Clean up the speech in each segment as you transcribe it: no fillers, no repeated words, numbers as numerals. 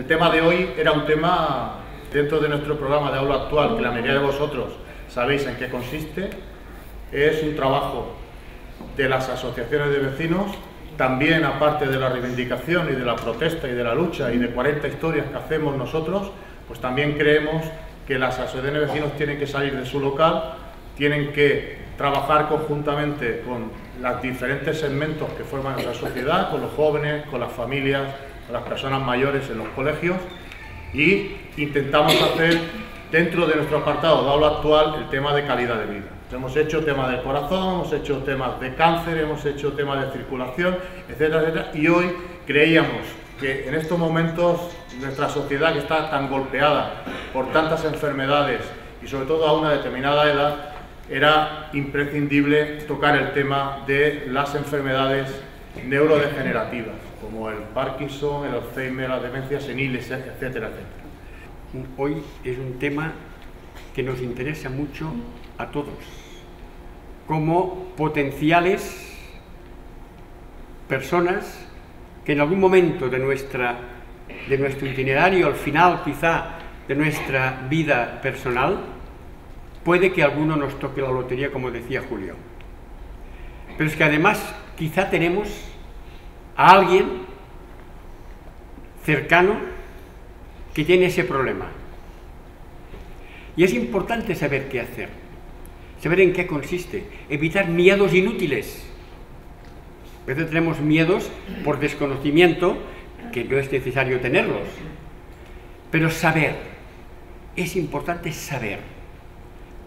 tema de hoy era un tema dentro de nuestro programa de aula actual, que la mayoría de vosotros sabéis en qué consiste. Es un trabajo de las asociaciones de vecinos, también aparte de la reivindicación y de la protesta y de la lucha y de 40 historias que hacemos nosotros, pues también creemos que las asociaciones de vecinos tienen que salir de su local, tienen que trabajar conjuntamente con los diferentes segmentos que forman nuestra sociedad, con los jóvenes, con las familias, con las personas mayores en los colegios, y intentamos hacer dentro de nuestro apartado de aula actual el tema de calidad de vida. Hemos hecho temas del corazón, hemos hecho temas de cáncer, hemos hecho temas de circulación, etcétera, etcétera, y hoy creíamos que en estos momentos nuestra sociedad, que está tan golpeada por tantas enfermedades y sobre todo a una determinada edad, era imprescindible tocar el tema de las enfermedades neurodegenerativas, como el Parkinson, el Alzheimer, las demencias seniles, etcétera, etcétera. Hoy es un tema que nos interesa mucho a todos, como potenciales personas que en algún momento de nuestro itinerario, al final quizá de nuestra vida personal, puede que alguno nos toque la lotería, como decía Julio. Pero es que además quizá tenemos a alguien cercano que tiene ese problema. Y es importante saber qué hacer, saber en qué consiste, evitar miedos inútiles. A veces tenemos miedos por desconocimiento, que no es necesario tenerlos, pero saber, es importante saber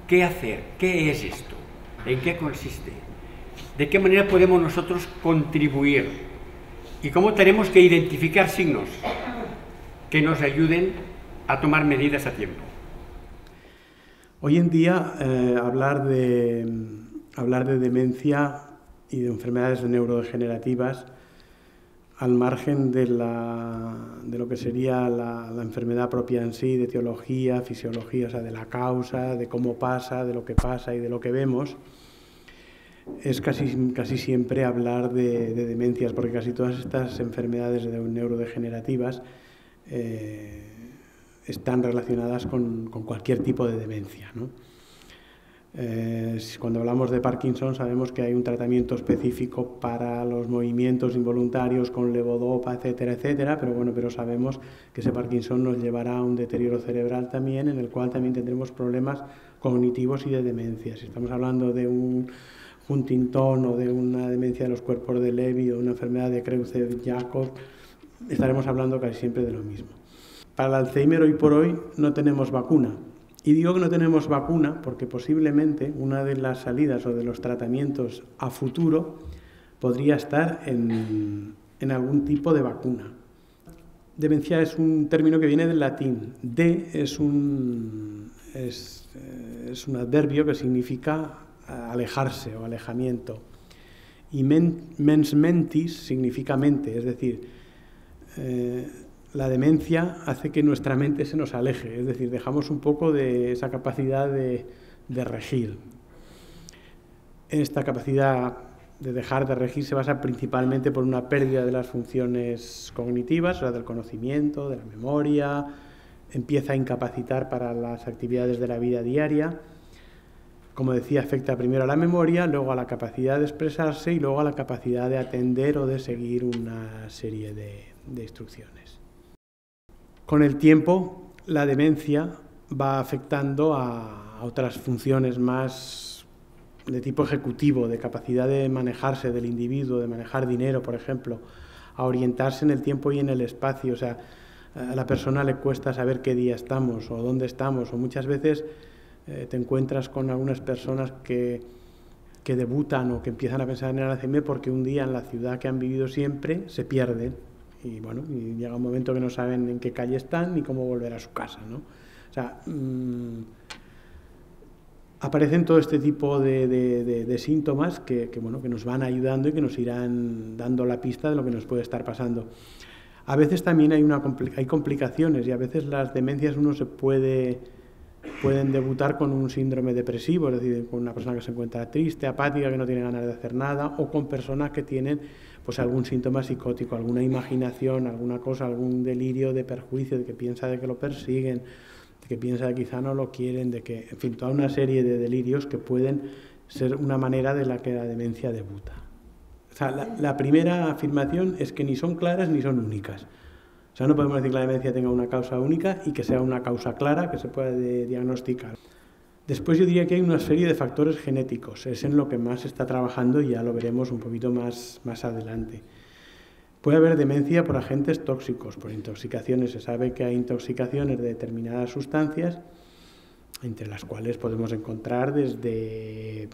qué hacer, qué es esto, en qué consiste, de qué manera podemos nosotros contribuir y cómo tenemos que identificar signos que nos ayuden a tomar medidas a tiempo. Hoy en día hablar de demencia y de enfermedades neurodegenerativas, al margen de lo que sería la enfermedad propia en sí, de etiología, fisiología, o sea, de la causa, de cómo pasa, de lo que pasa y de lo que vemos, es casi siempre hablar de demencias, porque casi todas estas enfermedades neurodegenerativas están relacionadas con cualquier tipo de demencia, ¿no? Cuando hablamos de Parkinson sabemos que hay un tratamiento específico para los movimientos involuntarios con levodopa, etcétera, etcétera, pero sabemos que ese Parkinson nos llevará a un deterioro cerebral también, en el cual también tendremos problemas cognitivos y de demencia. Si estamos hablando de un Huntington o de una demencia de los cuerpos de Levy o una enfermedad de Creutzfeldt-Jakob, estaremos hablando casi siempre de lo mismo. Para el Alzheimer hoy por hoy no tenemos vacuna. Y digo que no tenemos vacuna porque posiblemente una de las salidas o de los tratamientos a futuro podría estar en algún tipo de vacuna. Demencia es un término que viene del latín. De es un adverbio que significa alejarse o alejamiento. Y mens mentis significa mente, es decir, la demencia hace que nuestra mente se nos aleje, es decir, dejamos un poco de esa capacidad de regir. Esta capacidad de dejar de regir se basa principalmente por una pérdida de las funciones cognitivas, o sea, del conocimiento, de la memoria, empieza a incapacitar para las actividades de la vida diaria. Como decía, afecta primero a la memoria, luego a la capacidad de expresarse y luego a la capacidad de atender o de seguir una serie de instrucciones. Con el tiempo, la demencia va afectando a otras funciones más de tipo ejecutivo, de capacidad de manejarse del individuo, de manejar dinero, por ejemplo, a orientarse en el tiempo y en el espacio. O sea, a la persona le cuesta saber qué día estamos o dónde estamos, o muchas veces te encuentras con algunas personas que debutan o que empiezan a pensar en el Alzheimer porque un día en la ciudad que han vivido siempre se pierden. Y bueno, y llega un momento que no saben en qué calle están ni cómo volver a su casa, ¿no? O sea, aparecen todo este tipo de síntomas que nos van ayudando y que nos irán dando la pista de lo que nos puede estar pasando. A veces también hay complicaciones y a veces las demencias pueden debutar con un síndrome depresivo, es decir, con una persona que se encuentra triste, apática, que no tiene ganas de hacer nada, o con personas que tienen pues algún síntoma psicótico, alguna imaginación, alguna cosa, algún delirio de perjuicio, de que piensa de que lo persiguen, de que piensa de que quizá no lo quieren, de que, en fin, toda una serie de delirios que pueden ser una manera de la que la demencia debuta. O sea, la primera afirmación es que ni son claras ni son únicas. O sea, no podemos decir que la demencia tenga una causa única y que sea una causa clara que se pueda diagnosticar. Después yo diría que hay una serie de factores genéticos, es en lo que más se está trabajando y ya lo veremos un poquito más adelante. Puede haber demencia por agentes tóxicos, por intoxicaciones. Se sabe que hay intoxicaciones de determinadas sustancias, entre las cuales podemos encontrar desde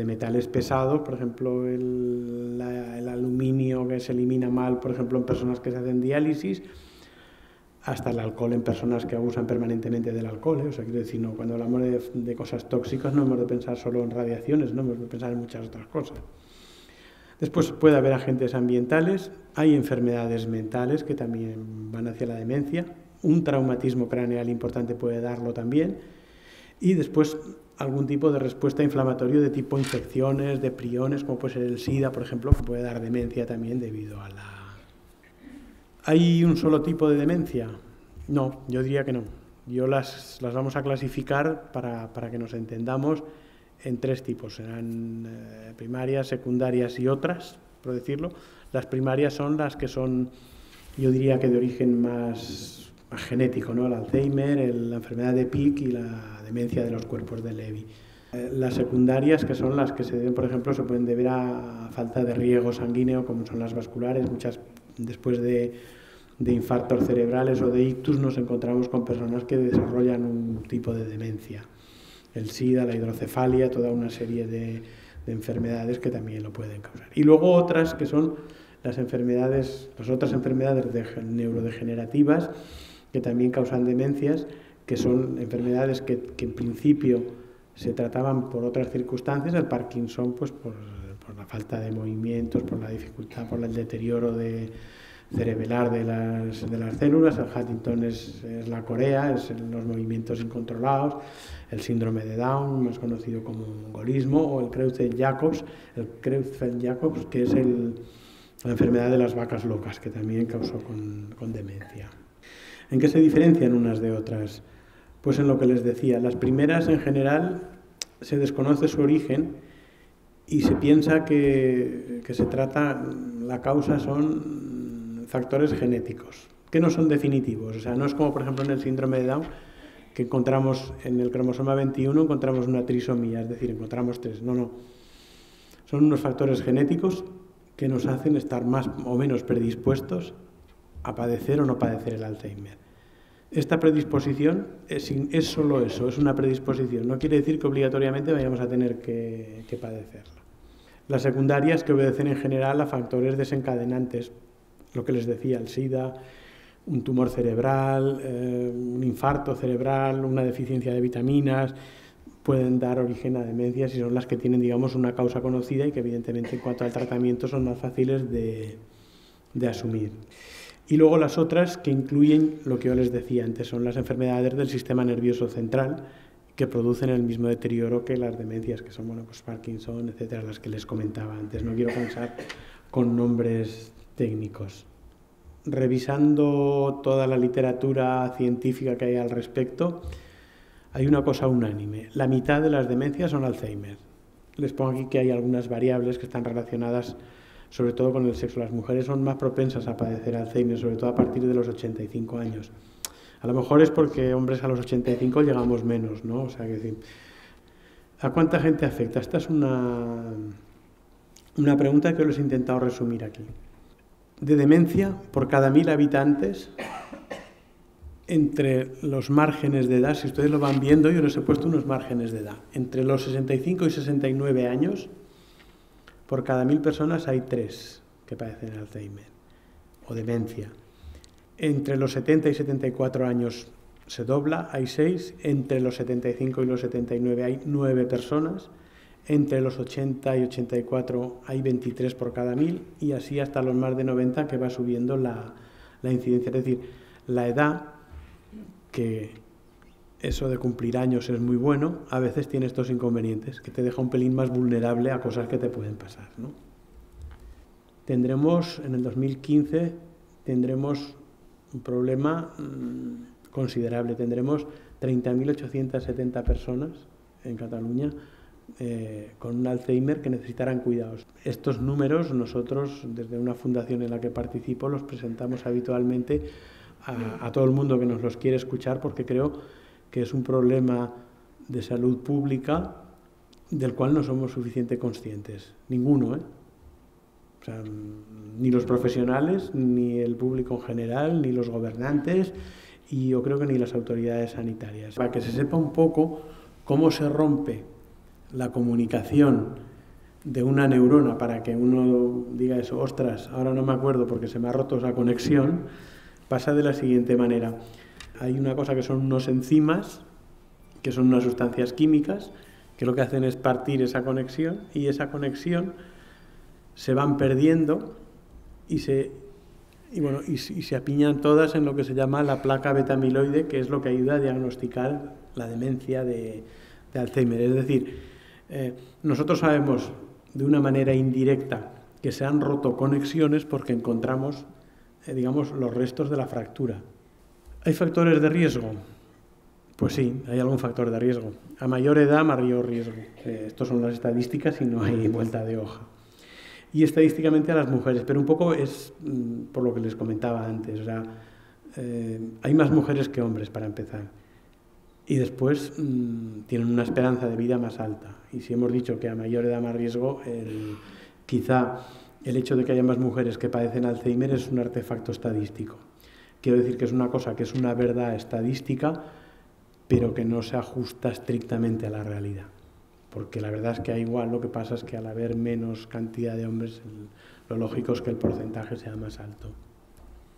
metales pesados, por ejemplo el aluminio que se elimina mal, por ejemplo en personas que se hacen diálisis, hasta el alcohol en personas que abusan permanentemente del alcohol, ¿eh? O sea, quiero decir, no, cuando hablamos de cosas tóxicas no hemos de pensar solo en radiaciones, no hemos de pensar en muchas otras cosas. Después puede haber agentes ambientales, hay enfermedades mentales que también van hacia la demencia, un traumatismo craneal importante puede darlo también, y después algún tipo de respuesta inflamatoria de tipo infecciones, de priones, como puede ser el SIDA, por ejemplo, que puede dar demencia también debido a la... ¿Hay un solo tipo de demencia? No, yo diría que no. Yo las vamos a clasificar para que nos entendamos en tres tipos. Serán primarias, secundarias y otras, por decirlo. Las primarias son las que son, yo diría que de origen más genético, ¿no? El Alzheimer, la enfermedad de Pick y la demencia de los cuerpos de Levy. Las secundarias, que son las que se deben, por ejemplo, se pueden deber a falta de riego sanguíneo, como son las vasculares. Muchas después de infartos cerebrales o de ictus nos encontramos con personas que desarrollan un tipo de demencia. El SIDA, la hidrocefalia, toda una serie de enfermedades que también lo pueden causar. Y luego otras que son las otras enfermedades neurodegenerativas que también causan demencias, que son enfermedades que en principio se trataban por otras circunstancias. El Parkinson, pues por la falta de movimientos, por la dificultad, por el deterioro cerebelar de las células. El Huntington es la corea, es los movimientos incontrolados. El síndrome de Down, más conocido como mongolismo, o el Creutzfeldt-Jacobs, que es la enfermedad de las vacas locas, que también causó con demencia. ¿En qué se diferencian unas de otras? Pues en lo que les decía, las primeras en general se desconoce su origen y se piensa que se trata, la causa son factores genéticos, que no son definitivos. O sea, no es como por ejemplo en el síndrome de Down, que encontramos en el cromosoma 21, encontramos una trisomía, es decir, encontramos 3. No. Son unos factores genéticos que nos hacen estar más o menos predispuestos a padecer o no padecer el Alzheimer. Esta predisposición es solo eso, es una predisposición. No quiere decir que obligatoriamente vayamos a tener que padecerla. Las secundarias, que obedecen en general a factores desencadenantes, lo que les decía, el SIDA, un tumor cerebral, un infarto cerebral, una deficiencia de vitaminas, pueden dar origen a demencias y son las que tienen, digamos, una causa conocida y que evidentemente en cuanto al tratamiento son más fáciles de asumir. Y luego las otras, que incluyen lo que yo les decía antes, son las enfermedades del sistema nervioso central que producen el mismo deterioro que las demencias, que son pues Parkinson, etcétera, las que les comentaba antes. No quiero cansar con nombres técnicos. Revisando toda la literatura científica que hay al respecto, hay una cosa unánime. La mitad de las demencias son Alzheimer. Les pongo aquí que hay algunas variables que están relacionadas sobre todo con el sexo. Las mujeres son más propensas a padecer Alzheimer, sobre todo a partir de los 85 años. A lo mejor es porque hombres a los 85 llegamos menos, ¿no? O sea, que decir, ¿a cuánta gente afecta? Esta es una pregunta que os he intentado resumir aquí. De demencia, por cada 1000 habitantes, entre los márgenes de edad, si ustedes lo van viendo, yo les he puesto unos márgenes de edad. Entre los 65 y 69 años, por cada 1000 personas hay 3 que padecen Alzheimer o demencia. Entre los 70 y 74 años se dobla, hay 6. Entre los 75 y los 79 hay 9 personas. Entre los 80 y 84 hay 23 por cada 1000 y así hasta los más de 90, que va subiendo la incidencia. Es decir, la edad, que eso de cumplir años es muy bueno, a veces tiene estos inconvenientes, que te deja un pelín más vulnerable a cosas que te pueden pasar, ¿no? tendremos, en el 2015, tendremos un problema considerable. Tendremos 30.870 personas en Cataluña con un Alzheimer que necesitarán cuidados. Estos números nosotros, desde una fundación en la que participo, los presentamos habitualmente a todo el mundo que nos los quiere escuchar, porque creo que es un problema de salud pública del cual no somos suficientemente conscientes. Ninguno, O sea, ni los profesionales, ni el público en general, ni los gobernantes, y yo creo que ni las autoridades sanitarias. Para que se sepa un poco cómo se rompe la comunicación de una neurona, para que uno diga eso, ostras, ahora no me acuerdo porque se me ha roto esa conexión, pasa de la siguiente manera. Hay una cosa que son unos enzimas, que son unas sustancias químicas, que lo que hacen es partir esa conexión, y esa conexión se van perdiendo y se apiñan todas en lo que se llama la placa beta-amiloide, que es lo que ayuda a diagnosticar la demencia de Alzheimer. Es decir, nosotros sabemos de una manera indirecta que se han roto conexiones porque encontramos, los restos de la fractura. ¿Hay factores de riesgo? Pues sí, hay algún factor de riesgo. A mayor edad, mayor riesgo. Estas son las estadísticas y no hay vuelta de hoja. Y estadísticamente a las mujeres, pero un poco es por lo que les comentaba antes. O sea, hay más mujeres que hombres, para empezar. Y después tienen una esperanza de vida más alta. Y si hemos dicho que a mayor edad, más riesgo, quizá el hecho de que haya más mujeres que padecen Alzheimer es un artefacto estadístico. Quiero decir que es una cosa que es una verdad estadística, pero que no se ajusta estrictamente a la realidad. Porque la verdad es que igual lo que pasa es que al haber menos cantidad de hombres, lo lógico es que el porcentaje sea más alto.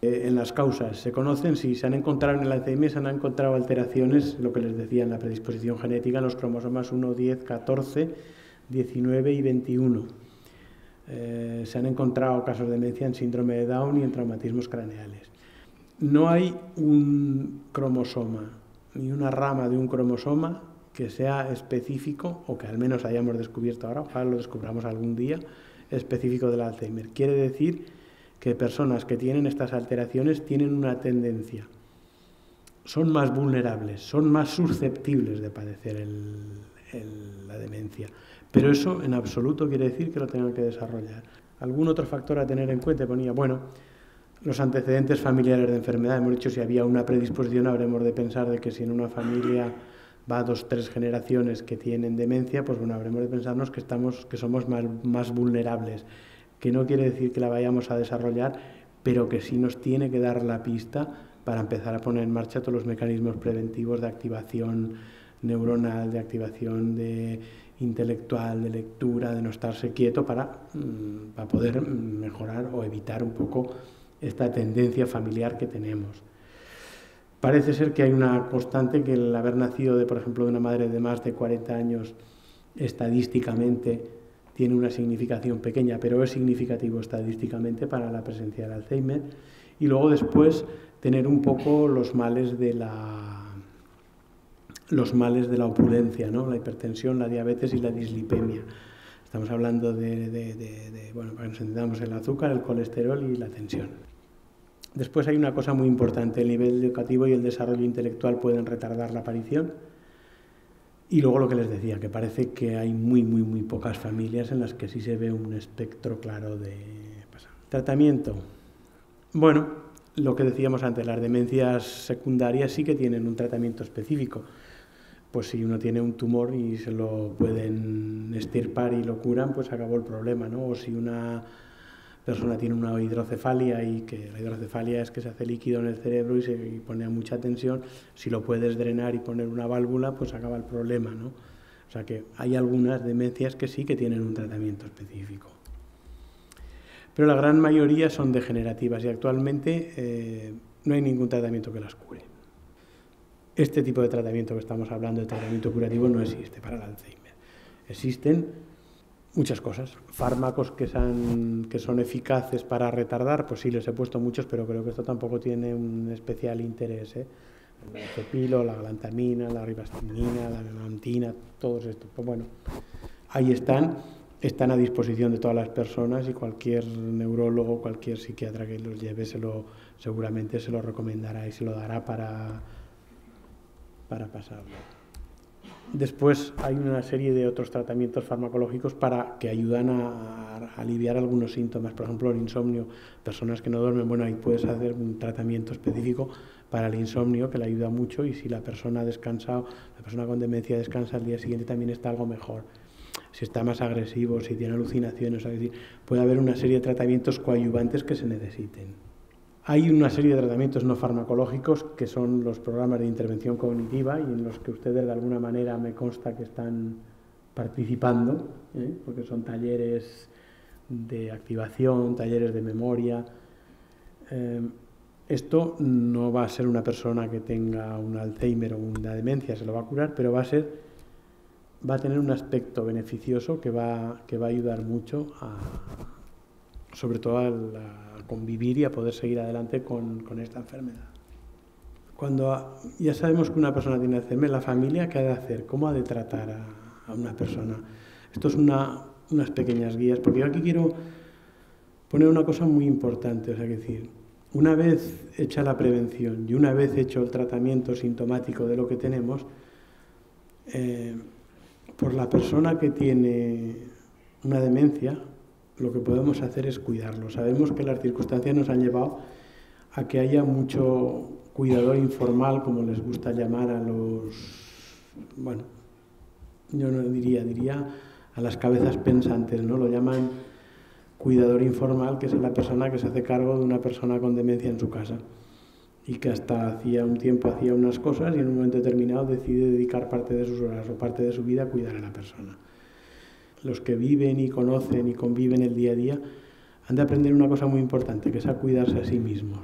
En las causas se conocen, si se han encontrado en el Alzheimer, se han encontrado alteraciones, lo que les decía, en la predisposición genética, en los cromosomas 1, 10, 14, 19 y 21. Se han encontrado casos de demencia en síndrome de Down y en traumatismos craneales. No hay un cromosoma, ni una rama de un cromosoma que sea específico, o que al menos hayamos descubierto ahora, ojalá lo descubramos algún día, específico del Alzheimer. Quiere decir que personas que tienen estas alteraciones tienen una tendencia, son más vulnerables, son más susceptibles de padecer la demencia. Pero eso en absoluto quiere decir que lo tengan que desarrollar. ¿Algún otro factor a tener en cuenta? Ponía, los antecedentes familiares de enfermedad. Hemos dicho, si había una predisposición, habremos de pensar de que si en una familia va 2 o 3 generaciones que tienen demencia, pues habremos de pensarnos que somos más vulnerables, que no quiere decir que la vayamos a desarrollar, pero que sí nos tiene que dar la pista para empezar a poner en marcha todos los mecanismos preventivos de activación neuronal, de activación intelectual, de lectura, de no estarse quieto, para poder mejorar o evitar un poco esta tendencia familiar que tenemos. Parece ser que hay una constante, que el haber nacido, por ejemplo, de una madre de más de 40 años, estadísticamente tiene una significación pequeña, pero es significativo estadísticamente para la presencia del Alzheimer. Y luego después tener un poco los males de la opulencia, ¿no? La hipertensión, la diabetes y la dislipemia. Estamos hablando para que nos entendamos, el azúcar, el colesterol y la tensión. Después hay una cosa muy importante: el nivel educativo y el desarrollo intelectual pueden retardar la aparición. Y luego lo que les decía, que parece que hay muy pocas familias en las que sí se ve un espectro claro de tratamiento. Lo que decíamos antes, las demencias secundarias sí que tienen un tratamiento específico. Pues si uno tiene un tumor y se lo pueden extirpar y lo curan, pues acabó el problema, ¿no? O si una persona tiene una hidrocefalia, y que la hidrocefalia es que se hace líquido en el cerebro y pone a mucha tensión, si lo puedes drenar y poner una válvula, pues acaba el problema, ¿no? O sea que hay algunas demencias que sí que tienen un tratamiento específico. Pero la gran mayoría son degenerativas y actualmente no hay ningún tratamiento que las cure. Este tipo de tratamiento que estamos hablando, de tratamiento curativo, no existe para el Alzheimer. Existen muchas cosas. Fármacos que son eficaces para retardar, pues sí, les he puesto muchos, pero creo que esto tampoco tiene un especial interés, ¿eh? El cepilo, la galantamina, la ribastinina, la memantina, todos estos. Pues ahí están. están a disposición de todas las personas y cualquier neurólogo, cualquier psiquiatra que los lleve seguramente se lo recomendará y se lo dará para pasarlo. Después hay una serie de otros tratamientos farmacológicos que ayudan a aliviar algunos síntomas. Por ejemplo, el insomnio, personas que no duermen, bueno, ahí puedes hacer un tratamiento específico para el insomnio que le ayuda mucho, y si la persona ha descansado, la persona con demencia descansa, al día siguiente también está algo mejor. Si está más agresivo, si tiene alucinaciones, es decir, puede haber una serie de tratamientos coadyuvantes que se necesiten. Hay una serie de tratamientos no farmacológicos que son los programas de intervención cognitiva, y en los que ustedes de alguna manera me consta que están participando, porque son talleres de activación, talleres de memoria. Esto no va a ser una persona que tenga un Alzheimer o una demencia, se lo va a curar, pero va a tener un aspecto beneficioso que va a ayudar mucho sobre todo a convivir y a poder seguir adelante con esta enfermedad. Cuando ya sabemos que una persona tiene Alzheimer, la familia, ¿qué ha de hacer? ¿Cómo ha de tratar a una persona? Esto es unas pequeñas guías, porque yo aquí quiero poner una cosa muy importante, o sea, que decir, una vez hecha la prevención y una vez hecho el tratamiento sintomático de lo que tenemos, por la persona que tiene una demencia, lo que podemos hacer es cuidarlo. Sabemos que las circunstancias nos han llevado a que haya mucho cuidador informal, como les gusta llamar a bueno, yo no diría a las cabezas pensantes, ¿no? Lo llaman cuidador informal, que es la persona que se hace cargo de una persona con demencia en su casa y que hasta hacía un tiempo hacía unas cosas y en un momento determinado decide dedicar parte de sus horas o parte de su vida a cuidar a la persona. Los que viven y conocen y conviven el día a día han de aprender una cosa muy importante, que es a cuidarse a sí mismos.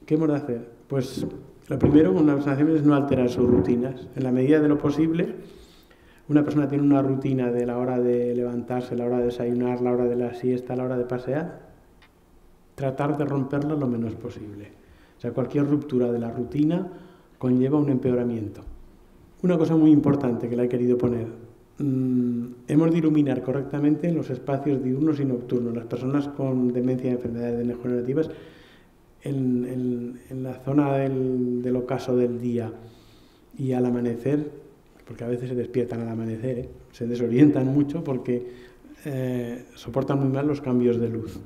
¿Qué hemos de hacer? Pues lo primero, con las vacunaciones, es no alterar sus rutinas. En la medida de lo posible, una persona tiene una rutina de la hora de levantarse, la hora de desayunar, la hora de la siesta, la hora de pasear, tratar de romperla lo menos posible. O sea, cualquier ruptura de la rutina conlleva un empeoramiento. Una cosa muy importante que le he querido poner, hemos de iluminar correctamente los espacios diurnos y nocturnos. Las personas con demencia y enfermedades degenerativas en la zona del ocaso del día y al amanecer, porque a veces se despiertan al amanecer, se desorientan mucho porque soportan muy mal los cambios de luz.